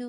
2,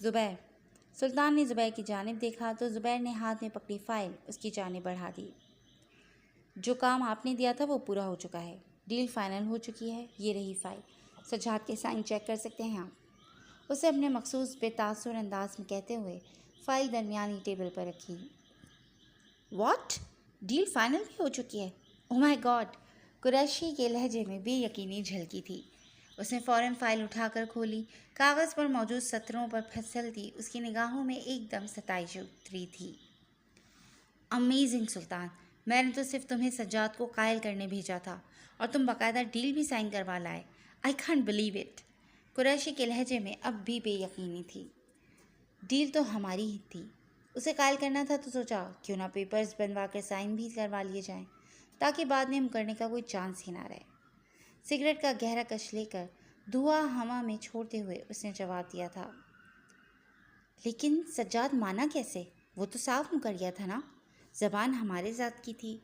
زبیر۔ سلطان نے زبیر کی جانب دیکھا تو زبیر نے ہاتھ میں پکڑی فائل اس کی جانب بڑھا دی۔ جو کام آپ نے دیا تھا وہ پورا ہو چکا ہے، ڈیل فائنل ہو چکی ہے، یہ رہی فائل، سجاد کے سائن چیک کر سکتے ہیں آپ، اسے اپنے مخصوص بے تاثر انداز میں کہتے ہوئے فائل درمیانی ٹیبل پر رکھی۔ واٹ؟ ڈیل فائنل بھی ہو چکی ہے؟ او مائی گاڈ! قریشی کے لہجے میں بے یقینی جھلکی تھی۔ اس نے فوراً فائل اٹھا کر کھولی، کاغذ پر موجود سطروں پر پھسلتی اس کی نگاہوں میں ایک دم ستائش اتری تھی۔ امیزنگ سلطان، میں نے تو صرف تمہیں سجاد کو قائل کرنے بھیجا تھا اور تم باقاعدہ ڈیل بھی سائن کروا لائے۔ I can't believe it. Qureshi کے لہجے میں اب بھی بے یقینی تھی۔ ڈیل تو ہماری ہی تھی، اسے قائل کرنا تھا تو سوچا کیوں نہ پیپرز بنوا کر سائن بھی کروا لیے جائیں تاکہ بعد میں مکرنے کا کوئی چانس ہی نہ رہے۔ سگریٹ کا گہرا کش لے کر دھواں ہوا میں چھوڑتے ہوئے اس نے جواب دیا تھا۔ لیکن سجاد مانا کیسے؟ وہ تو صاف مکر گیا تھا نا، زبان ہمارے ذات کی تھی،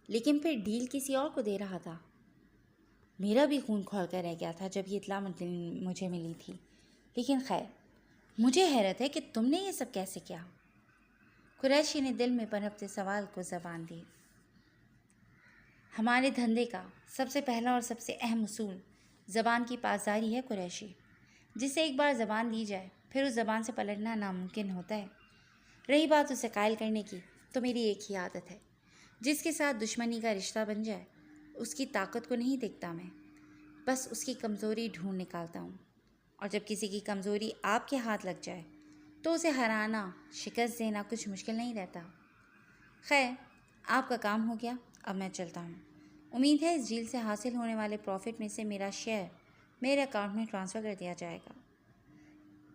لیکن پھر ڈیل کسی اور کو دے رہا تھا۔ میرا بھی خون کھول کر رہ گیا تھا جب یہ اطلاع مجھے ملی تھی، لیکن خیر، مجھے حیرت ہے کہ تم نے یہ سب کیسے کیا؟ قریشی نے دل میں پنپتے سوال کو زبان دی۔ ہمارے دھندے کا سب سے پہلا اور سب سے اہم اصول زبان کی پاسداری ہے قریشی۔ جسے ایک بار زبان دی جائے پھر اس زبان سے پلٹنا ناممکن ہوتا ہے۔ رہی بات اسے قائل کرنے کی، تو میری ایک ہی عادت ہے، جس کے ساتھ دشمنی کا رشتہ بن جائے اس کی طاقت کو نہیں دیکھتا میں، بس اس کی کمزوری ڈھونڈ نکالتا ہوں، اور جب کسی کی کمزوری آپ کے ہاتھ لگ جائے تو اسے ہرانا، شکست دینا کچھ مشکل نہیں رہتا۔ خیر، آپ کا کام ہو گیا، اب میں چلتا ہوں۔ امید ہے اس ڈیل سے حاصل ہونے والے پروفٹ میں سے میرا شیئر میرے اکاؤنٹ میں ٹرانسفر کر دیا جائے گا۔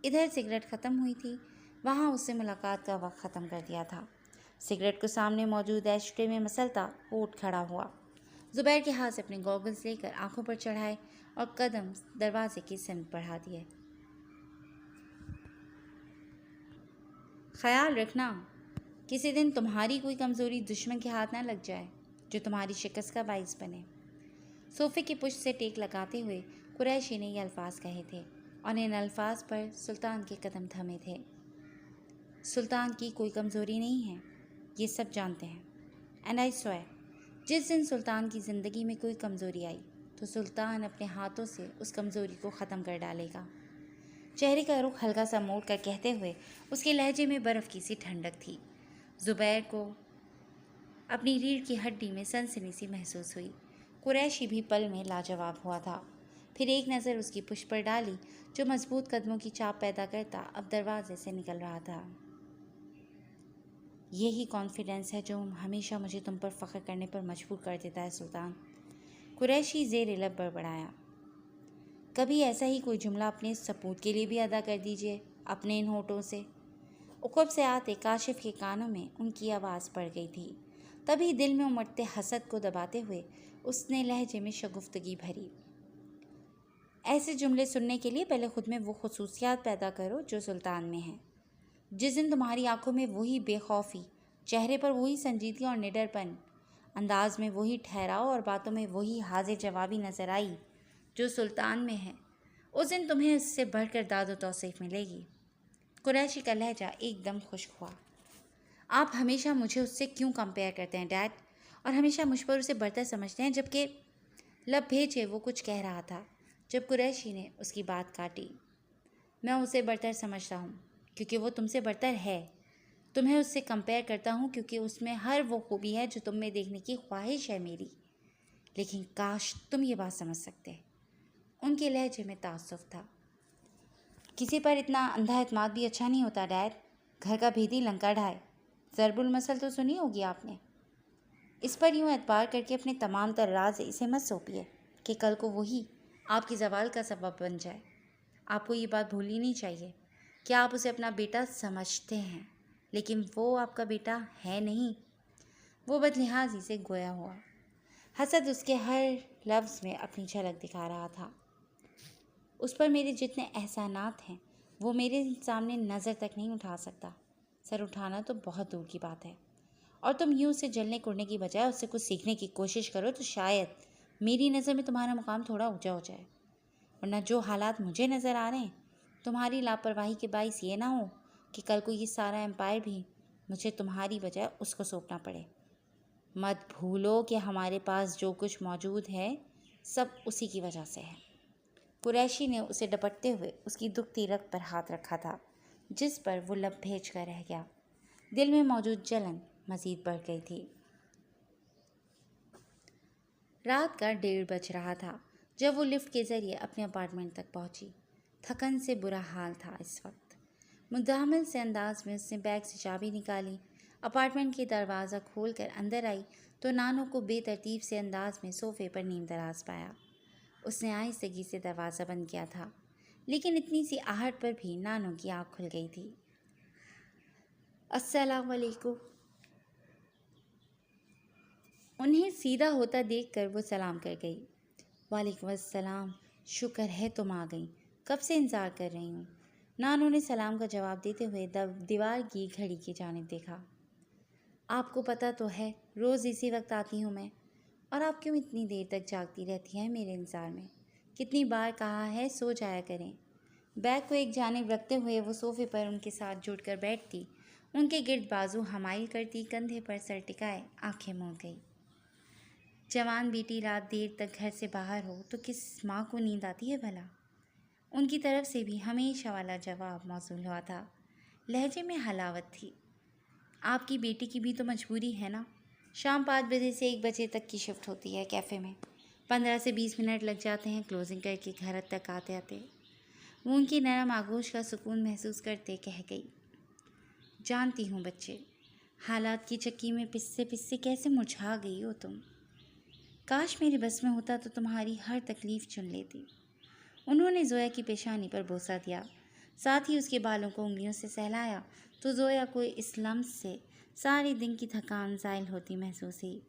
ادھر سگریٹ ختم ہوئی تھی، وہاں اس سے ملاقات کا وقت ختم کر دیا تھا۔ سگریٹ کو سامنے موجود ایش ٹرے میں مسلتا اٹھ کھڑا ہوا، زبیر کے ہاتھ سے اپنے گوگلز لے کر آنکھوں پر چڑھائے اور قدم دروازے کی سمت بڑھا دیے۔ خیال رکھنا کسی دن تمہاری کوئی کمزوری دشمن کے ہاتھ نہ لگ جائے جو تمہاری شکست کا باعث بنے۔ صوفے کی پشت سے ٹیک لگاتے ہوئے قریشی نے یہ الفاظ کہے تھے، اور ان الفاظ پر سلطان کے قدم تھمے تھے۔ سلطان کی کوئی کمزوری نہیں ہے، یہ سب جانتے ہیں، اینڈ آئی سوئر جس دن سلطان کی زندگی میں کوئی کمزوری آئی تو سلطان اپنے ہاتھوں سے اس کمزوری کو ختم کر ڈالے گا۔ چہرے کا رخ ہلکا سا موڑ کر کہتے ہوئے اس کے لہجے میں برف کی سی ٹھنڈک تھی۔ زبیر کو اپنی ریڑھ کی ہڈی میں سنسنی سی محسوس ہوئی۔ قریشی بھی پل میں لاجواب ہوا تھا، پھر ایک نظر اس کی پشت پر ڈالی جو مضبوط قدموں کی چاپ پیدا کرتا اب دروازے سے نکل رہا تھا۔ یہی کانفیڈنس ہے جو ہمیشہ مجھے تم پر فخر کرنے پر مجبور کر دیتا ہے سلطان، قریشی زیر لب بڑبڑایا۔ کبھی ایسا ہی کوئی جملہ اپنے ثبوت کے لیے بھی ادا کر دیجئے اپنے ان ہونٹوں سے۔ عقب سے آتے کاشف کے کانوں میں ان کی آواز پڑ گئی تھی، تبھی دل میں امٹتے حسد کو دباتے ہوئے اس نے لہجے میں شگفتگی بھری۔ ایسے جملے سننے کے لیے پہلے خود میں وہ خصوصیات پیدا کرو جو سلطان میں ہیں۔ جس دن تمہاری آنکھوں میں وہی بے خوفی، چہرے پر وہی سنجیدگی اور نڈر پن، انداز میں وہی ٹھہراؤ اور باتوں میں وہی حاضر جوابی نظر آئی جو سلطان میں ہے، اس دن تمہیں اس سے بڑھ کر داد و توصیف ملے گی۔ قریشی کا لہجہ ایک دم خشک ہوا۔ آپ ہمیشہ مجھے اس سے کیوں کمپیئر کرتے ہیں ڈیڈ، اور ہمیشہ مجھ پر اسے برتر سمجھتے ہیں، جبکہ لب بھیجے وہ کچھ کہہ رہا تھا جب قریشی نے اس کی بات کاٹی۔ میں اسے برتر سمجھتا ہوں کیونکہ وہ تم سے برتر ہے، تمہیں اس سے کمپیئر کرتا ہوں کیونکہ اس میں ہر وہ خوبی ہے جو تم میں دیکھنے کی خواہش ہے میری، لیکن کاش تم یہ بات سمجھ سکتے۔ ان کے لہجے میں تعصب تھا۔ کسی پر اتنا اندھا اعتماد بھی اچھا نہیں ہوتا ڈیڈ، گھر کا بھیدی لنکا ڈھائے، ضرب المثل تو سنی ہوگی آپ نے۔ اس پر یوں اعتبار کر کے اپنے تمام تر راز اسے مت سونپیے کہ کل کو وہی آپ کی زوال کا سبب بن جائے۔ آپ کو یہ بات بھولنی نہیں چاہیے کہ آپ اسے اپنا بیٹا سمجھتے ہیں، لیکن وہ آپ کا بیٹا ہے نہیں۔ وہ بدلحاظی سے گویا ہوا، حسد اس کے ہر لفظ میں اپنی جھلک دکھا رہا تھا۔ اس پر میرے جتنے احسانات ہیں وہ میرے سامنے نظر تک نہیں اٹھا سکتا، سر اٹھانا تو بہت دور کی بات ہے، اور تم یوں اسے جلنے کوڑنے کی بجائے اس سے کچھ سیکھنے کی کوشش کرو تو شاید میری نظر میں تمہارا مقام تھوڑا اونچا ہو جائے، ورنہ جو حالات مجھے نظر آ رہے ہیں تمہاری لاپرواہی کے باعث یہ نہ ہو کہ کل کو یہ سارا امپائر بھی مجھے تمہاری وجہ اس کو سونپنا پڑے۔ مت بھولو کہ ہمارے پاس جو کچھ موجود ہے سب اسی کی وجہ سے ہے۔ قریشی نے اسے ڈپٹتے ہوئے اس کی دکھتی رگ پر ہاتھ رکھا تھا، جس پر وہ لب بھیج کر رہ گیا۔ دل میں موجود جلن مزید بڑھ گئی تھی۔ رات کا 1:30 بج رہا تھا جب وہ لفٹ کے ذریعے اپنے اپارٹمنٹ تک پہنچی۔ تھکن سے برا حال تھا اس وقت۔ مزاحمت سے انداز میں اس نے بیگ سے چابی نکالی، اپارٹمنٹ کے دروازہ کھول کر اندر آئی تو نانو کو بے ترتیب سے انداز میں صوفے پر نیم دراز پایا۔ اس نے آہستگی سے دروازہ بند کیا تھا، لیکن اتنی سی آہٹ پر بھی نانو کی آنکھ کھل گئی تھی۔ السلام علیکم۔ انہیں سیدھا ہوتا دیکھ کر وہ سلام کر گئی۔ وعلیکم السلام، شکر ہے تم آ گئیں، کب سے انتظار کر رہی ہوں۔ نانو نے سلام کا جواب دیتے ہوئے دیوار کی گھڑی کی جانب دیکھا۔ آپ کو پتہ تو ہے روز اسی وقت آتی ہوں میں، اور آپ کیوں اتنی دیر تک جاگتی رہتی ہیں میرے انتظار میں؟ کتنی بار کہا ہے سو جایا کریں۔ بیگ کو ایک جانب رکھتے ہوئے وہ صوفے پر ان کے ساتھ جڑ کر بیٹھتی، ان کے گرد بازو حمائل کرتی، کندھے پر سر ٹکائے آنکھیں موند گئی۔ جوان بیٹی رات دیر تک گھر سے باہر ہو تو کس ماں کو نیند آتی ہے بھلا؟ ان کی طرف سے بھی ہمیشہ والا جواب موصول ہوا تھا۔ لہجے میں حلاوت تھی۔ آپ کی بیٹی کی بھی تو مجبوری ہے نا؟ شام 5 بجے سے 1 بجے تک کی شفٹ ہوتی ہے کیفے میں، 15 سے 20 منٹ لگ جاتے ہیں کلوزنگ کر کے گھر تک آتے آتے۔ وہ ان کی نرم آغوش کا سکون محسوس کرتے کہہ گئی، جانتی ہوں بچے، حالات کی چکی میں پسے پسے کیسے مرجھا گئی ہو تم۔ کاش میرے بس میں ہوتا تو تمہاری ہر تکلیف چن لیتی۔ انہوں نے زویا کی پیشانی پر بوسہ دیا، ساتھ ہی اس کے بالوں کو انگلیوں سے سہلایا تو زویا کو اس لمس سے سارے دن کی تھکان زائل ہوتی محسوس ہوئی۔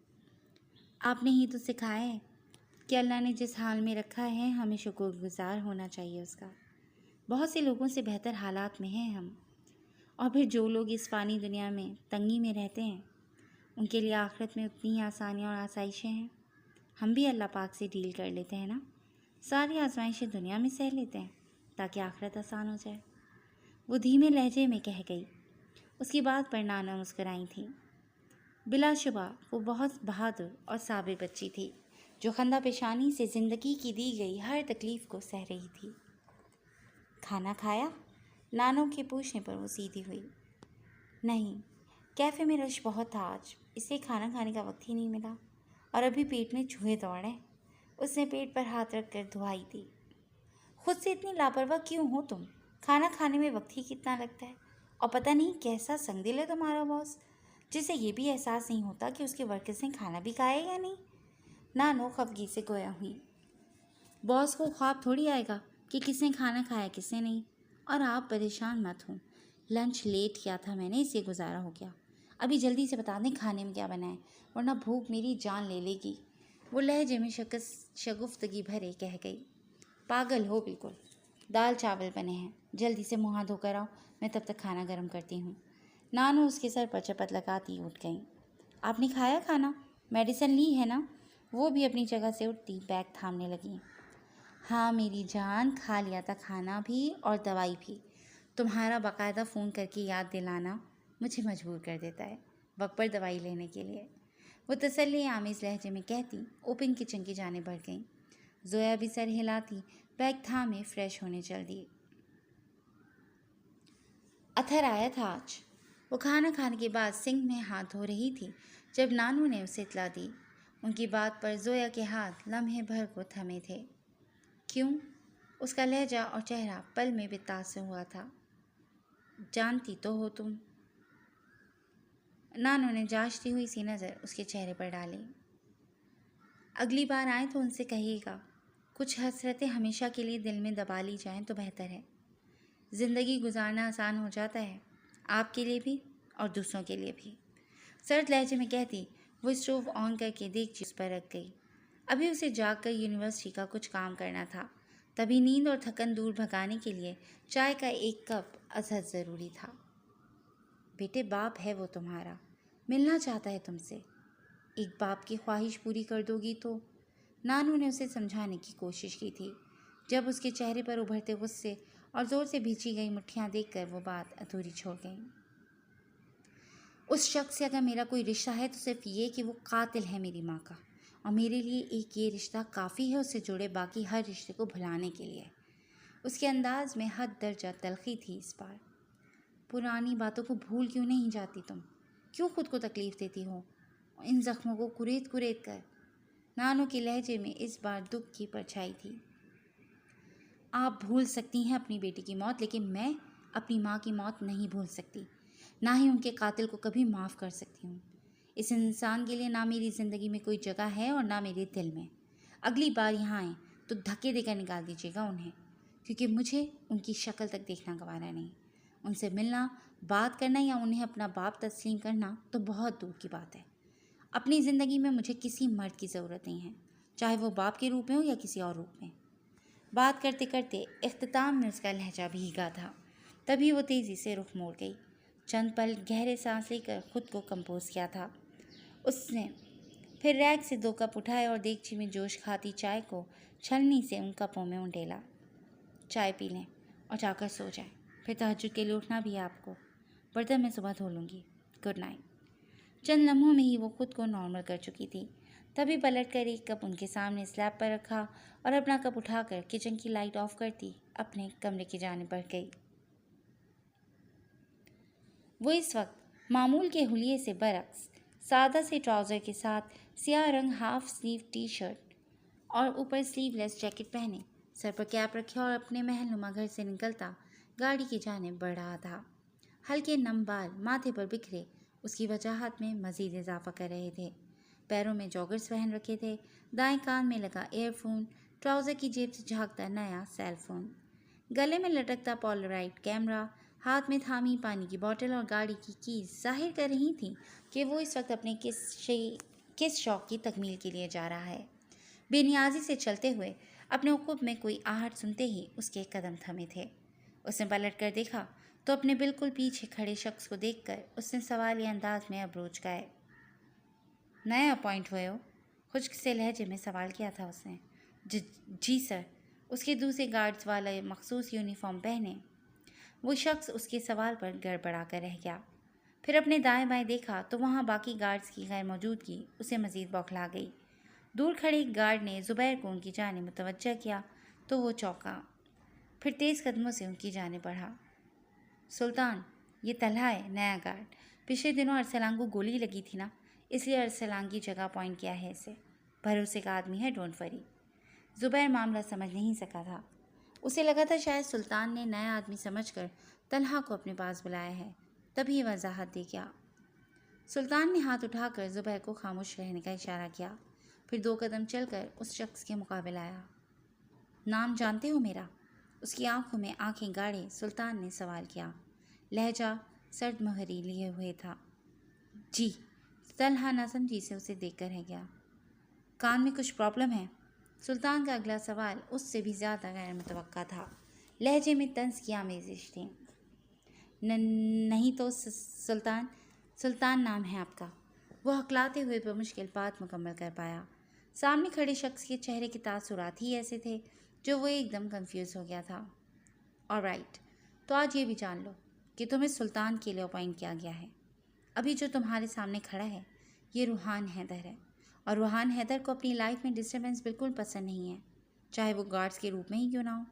آپ نے ہی تو سکھایا ہے کہ اللہ نے جس حال میں رکھا ہے ہمیں شکر گزار ہونا چاہیے اس کا۔ بہت سے لوگوں سے بہتر حالات میں ہیں ہم، اور پھر جو لوگ اس فانی دنیا میں تنگی میں رہتے ہیں ان کے لیے آخرت میں اتنی ہی آسانیاں اور آسائشیں ہیں۔ ہم بھی اللہ پاک سے ڈیل کر لیتے ہیں نا، ساری آزمائشیں دنیا میں سہ لیتے ہیں تاکہ آخرت آسان ہو جائے، وہ دھیمے لہجے میں کہہ گئی۔ اس کی بات پر نانا مسکرائی تھی۔ بلا شبہ وہ بہت بہادر اور صابر بچی تھی جو خندہ پیشانی سے زندگی کی دی گئی ہر تکلیف کو سہ رہی تھی۔ کھانا کھایا؟ نانو کے پوچھنے پر وہ سیدھی ہوئی۔ نہیں، کیفے میں رش بہت تھا آج، اس لیے کھانا کھانے کا وقت ہی نہیں ملا، اور ابھی پیٹ میں چوہے دوڑ رہے۔ اس نے پیٹ پر ہاتھ رکھ کر دعائی دی۔ خود سے اتنی لاپرواہ کیوں ہو تم؟ کھانا کھانے میں وقت ہی کتنا لگتا ہے، اور پتہ نہیں کیسا سنگ دل ہے تمہارا باس، جسے یہ بھی احساس نہیں ہوتا کہ اس کے ورکرز نے کھانا بھی کھایا یا نہیں۔ نانو خفگی سے گویا ہوئی۔ باس کو خواب تھوڑی آئے گا کہ کس نے کھانا کھایا کس نے نہیں، اور آپ پریشان مت ہوں، لنچ لیٹ کیا تھا میں نے اس لیے گزارا ہو گیا۔ ابھی جلدی سے بتا دیں کھانے میں کیا بنا ہے، ورنہ بھوک میری جان لے لے گی، وہ لہجے میں شگفتگی بھرے کہہ گئی۔ پاگل ہو بالکل، دال چاول بنے ہیں، جلدی سے منہ ہاتھ دھو کر آؤ، میں تب تک کھانا گرم کرتی ہوں۔ نانو اس کے سر پر چپت لگاتی اٹھ گئیں۔ آپ نے کھایا کھانا؟ میڈیسن لی ہے نا؟ وہ بھی اپنی جگہ سے اٹھتی بیگ تھامنے لگیں۔ ہاں میری جان، کھا لیا تھا کھانا بھی اور دوائی بھی۔ تمہارا باقاعدہ فون کر کے یاد دلانا مجھے مجبور کر دیتا ہے وقت پر دوائی لینے کے لیے، وہ تسلی آمیز لہجے میں کہتی اوپن کچن کی جانب بڑھ گئیں۔ زویا بھی سر ہلاتی بیگ تھامے فریش ہونے چل دی۔ اتھر آیا تھا آج؟ وہ کھانا کھانے کے بعد سنک میں ہاتھ دھو رہی تھی جب نانو نے اسے اطلاع دی۔ ان کی بات پر زویا کے ہاتھ لمحے بھر کو تھمے تھے۔ کیوں؟ اس کا لہجہ اور چہرہ پل میں بتاثر ہوا تھا۔ جانتی تو ہو تم۔ نانو نے جانچتی ہوئی سی نظر اس کے چہرے پر ڈالی۔ اگلی بار آئیں تو ان سے کہیے گا، کچھ حسرتیں ہمیشہ کے لیے دل میں دبا لی جائیں تو بہتر ہے، زندگی گزارنا آسان ہو جاتا ہے، آپ کے لیے بھی اور دوسروں کے لیے بھی۔ سرد لہجے میں کہتی وہ اسٹوو آن کر کے دیگچی اس پر رکھ گئی۔ ابھی اسے جاگ کر یونیورسٹی کا کچھ کام کرنا تھا، تبھی نیند اور تھکن دور بھگانے کے لیے چائے کا 1 کپ ازحد ضروری تھا۔ بیٹے باپ ہے وہ تمہارا، ملنا چاہتا ہے تم سے، ایک باپ کی خواہش پوری کر دو گی تو۔ نانو نے اسے سمجھانے کی کوشش کی تھی جب اس کے چہرے پر ابھرتے غصے اور زور سے بھیجی گئی مٹھیاں دیکھ کر وہ بات ادھوری چھوڑ گئی۔ اس شخص سے اگر میرا کوئی رشتہ ہے تو صرف یہ کہ وہ قاتل ہے میری ماں کا، اور میرے لیے ایک یہ رشتہ کافی ہے اس سے جڑے باقی ہر رشتے کو بھلانے کے لیے۔ اس کے انداز میں حد درجہ تلخی تھی اس بار۔ پرانی باتوں کو بھول کیوں نہیں جاتی تم؟ کیوں خود کو تکلیف دیتی ہو ان زخموں کو کریت کریت کر؟ نانو کے لہجے میں اس بار دکھ کی پرچھائی تھی۔ آپ بھول سکتی ہیں اپنی بیٹی کی موت، لیکن میں اپنی ماں کی موت نہیں بھول سکتی، نہ ہی ان کے قاتل کو کبھی معاف کر سکتی ہوں۔ اس انسان کے لیے نہ میری زندگی میں کوئی جگہ ہے اور نہ میرے دل میں۔ اگلی بار یہاں آئیں تو دھکے دے کر نکال دیجیے گا انہیں، کیونکہ مجھے ان کی شکل تک دیکھنا گوارا نہیں۔ ان سے ملنا، بات کرنا یا انہیں اپنا باپ تسلیم کرنا تو بہت دور کی بات ہے۔ اپنی زندگی میں مجھے کسی مرد کی ضرورت نہیں ہے، چاہے وہ باپ کے روپ میں ہو یا کسی اور روپ میں۔ بات کرتے کرتے اختتام میں اس کا لہجہ بھیگا تھا، تبھی وہ تیزی سے رخ موڑ گئی۔ چند پل گہرے سانس لے کر خود کو کمپوز کیا تھا اس نے، پھر ریک سے 2 کپ اٹھائے اور دیگچی میں جوش کھاتی چائے کو چھلنی سے ان کپوں میں انڈیلا۔ چائے پی لیں اور جا کر سو جائیں، پھر تہجد کے لیے اٹھنا بھی ہے آپ کو۔ برتن میں صبح دھو لوں گی، گڈ نائٹ۔ چند لمحوں میں ہی وہ خود کو نارمل کر چکی تھی، تبھی پلٹ کر ایک کپ ان کے سامنے سلیب پر رکھا اور اپنا کپ اٹھا کر کچن کی لائٹ آف کرتی اپنے کمرے کی جانب بڑھ گئی۔ وہ اس وقت معمول کے حلیے سے برعکس سادہ سے ٹراؤزر کے ساتھ سیاہ رنگ ہاف سلیو ٹی شرٹ اور اوپر سلیو لیس جیکٹ پہنے، سر پر کیپ رکھے اور اپنے محل نما گھر سے نکلتا گاڑی کی جانب بڑھ رہا تھا۔ ہلکے نم بال ماتھے پر بکھرے اس کی وجاہت میں مزید اضافہ کر رہے تھے۔ پیروں میں جاگرز پہن رکھے تھے، دائیں کان میں لگا ایئر فون، ٹراؤزر کی جیب سے جھانکتا نیا سیل فون، گلے میں لٹکتا پولرائڈ کیمرہ، ہاتھ میں تھامی پانی کی بوتل اور گاڑی کی کیز ظاہر کر رہی تھی کہ وہ اس وقت اپنے کس شوق کی تکمیل کے لیے جا رہا ہے۔ بے نیازی سے چلتے ہوئے اپنے عقب میں کوئی آہٹ سنتے ہی اس کے قدم تھمے تھے۔ اس نے پلٹ کر دیکھا تو اپنے بالکل پیچھے کھڑے شخص کو دیکھ کر اس نے سوالی انداز میں ابروچ گائے۔ نئے اپوائنٹ ہوئے ہو؟ خشک سے لہجے میں سوال کیا تھا اس نے۔ جی سر۔ اس کے دوسرے گارڈز والا مخصوص یونیفارم پہنے وہ شخص اس کے سوال پر گڑبڑا کر رہ گیا، پھر اپنے دائیں بائیں دیکھا تو وہاں باقی گارڈز کی غیر موجودگی اسے مزید بوکھلا گئی۔ دور کھڑے ایک گارڈ نے زبیر کو ان کی جانب متوجہ کیا تو وہ چونکا، پھر تیز قدموں سے ان کی جانب بڑھا۔ سلطان، یہ طلحہ ہے، نیا گارڈ۔ پچھلے دنوں ارسلان کو گولی لگی تھی نا، اس لیے ارسلان کی جگہ اپوائنٹ کیا ہے اسے۔ بھروسے کا آدمی ہے، ڈونٹ وری۔ زبیر معاملہ سمجھ نہیں سکا تھا، اسے لگا تھا شاید سلطان نے نیا آدمی سمجھ کر طلحہ کو اپنے پاس بلایا ہے، تبھی وضاحت دے گیا۔ سلطان نے ہاتھ اٹھا کر زبیر کو خاموش رہنے کا اشارہ کیا، پھر 2 قدم چل کر اس شخص کے مقابل آیا۔ نام جانتے ہو میرا؟ اس کی آنکھوں میں آنکھیں گاڑے سلطان نے سوال کیا، لہجہ سرد مہری لیے ہوئے تھا۔ جی۔ طلحہ ناسمجھی سے اسے دیکھ کر رہ گیا۔ کان میں کچھ پرابلم ہے؟ سلطان کا اگلا سوال اس سے بھی زیادہ غیر متوقع تھا، لہجے میں طنز کی آمیزش تھی۔ نہیں تو سلطان نام ہے آپ کا، وہ ہکلاتے ہوئے بمشکل بات مکمل کر پایا۔ سامنے کھڑے شخص کے چہرے کے تاثرات ہی ایسے تھے جو وہ ایک دم کنفیوز ہو گیا تھا۔ آلرائٹ، تو آج یہ بھی جان لو کہ تمہیں سلطان کے لیے اپوائنٹ کیا گیا ہے۔ ابھی جو تمہارے سامنے کھڑا ہے یہ روحان حیدر ہے، اور روحان حیدر کو اپنی لائف میں ڈسٹربنس بالکل پسند نہیں ہے، چاہے وہ گارڈز کے روپ میں ہی کیوں نہ ہو۔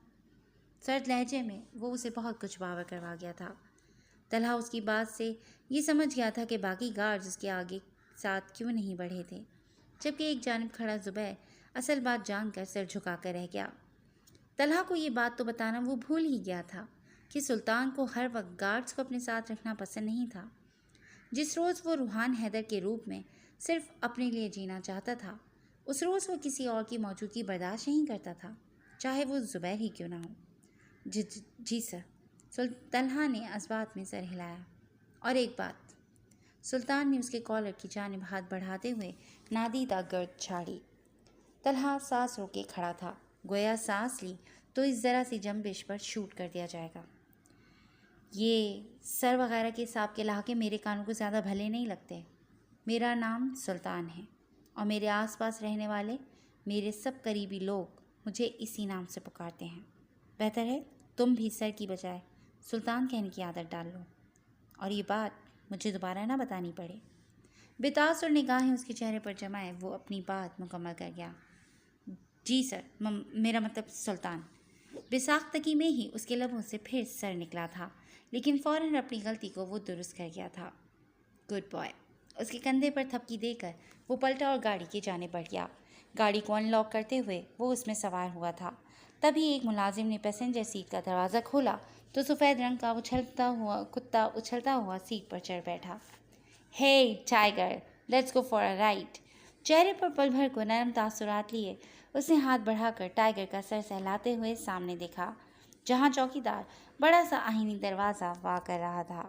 سرد لہجے میں وہ اسے بہت کچھ باور کروا گیا تھا۔ طلحہ اس کی بات سے یہ سمجھ گیا تھا کہ باقی گارڈز اس کے آگے ساتھ کیوں نہیں بڑھے تھے، جبکہ ایک جانب کھڑا زبیر اصل بات جان کر سر جھکا کر رہ گیا۔ طلحہ کو یہ بات تو بتانا وہ بھول ہی گیا تھا کہ سلطان کو ہر وقت گارڈز کو اپنے ساتھ رکھنا پسند نہیں تھا۔ جس روز وہ روحان حیدر کے روپ میں صرف اپنے لیے جینا چاہتا تھا، اس روز وہ کسی اور کی موجودگی برداشت نہیں کرتا تھا، چاہے وہ زبیر ہی کیوں نہ ہو۔ جی سر۔ طلحہ نے اسبات میں سر ہلایا۔ اور ایک بات، سلطان نے اس کے کالر کی جانب ہاتھ بڑھاتے ہوئے نادیدہ گرد چھاڑی۔ طلحہ سانس روکے کھڑا تھا، گویا سانس لی تو اس ذرا سی جنبش پر شوٹ کر دیا جائے گا۔ یہ سر وغیرہ کے حساب کے لہجے میرے کانوں کو زیادہ بھلے نہیں لگتے۔ میرا نام سلطان ہے، اور میرے آس پاس رہنے والے میرے سب قریبی لوگ مجھے اسی نام سے پکارتے ہیں۔ بہتر ہے تم بھی سر کی بجائے سلطان کہنے کی عادت ڈال لو، اور یہ بات مجھے دوبارہ نہ بتانی پڑے۔ بتاثر نگاہیں اس کے چہرے پر جمائے وہ اپنی بات مکمل کر گیا۔ جی سر، میرا مطلب سلطان۔ بساختگی میں ہی اس کے لبوں سے پھر سر نکلا تھا، لیکن فوراً اپنی غلطی کو وہ درست کر گیا تھا۔ Good boy. اس کے کندھے پر تھپکی دے کر وہ پلٹا اور گاڑی کی جانب بڑھ گیا۔ گاڑی کو ان لاک کرتے ہوئے وہ اس میں سوار ہوا تھا۔ تبھی ایک ملازم نے پیسنجر سیٹ کا دروازہ کھولا تو سفید رنگ کا کتا اچھلتا ہوا سیٹ پر چڑھ بیٹھا۔ ہے tiger, let's go for a ride. چہرے پر پل بھر کو نرم تاثرات لیے اس نے ہاتھ بڑھا کر ٹائیگر کا سر سہلاتے ہوئے سامنے دیکھا، جہاں چوکیدار بڑا سا آہنی دروازہ وا کر رہا تھا۔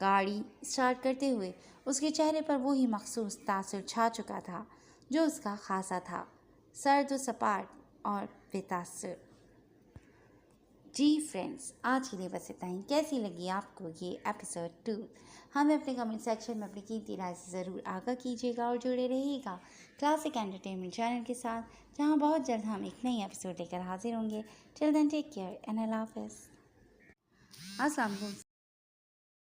گاڑی اسٹارٹ کرتے ہوئے اس کے چہرے پر وہی مخصوص تاثر چھا چکا تھا جو اس کا خاصا تھا، سرد و سپاٹ اور بے تاثر۔ جی فرینڈز، آج کے لیے بس اتنا ہی۔ کیسی لگی آپ کو یہ ایپیسوڈ 2؟ ہمیں اپنے کمنٹ سیکشن میں اپنی قیمتی رائے سے ضرور آگاہ کیجیے گا، اور جڑے رہیے گا کلاسک انٹرٹینمنٹ چینل کے ساتھ، جہاں بہت جلد ہم ایک نئی ایپیسوڈ لے کر حاضر ہوں گے۔ ٹل دین ٹیک کیئر اینڈ اللہ حافظ۔ السلام علیکم۔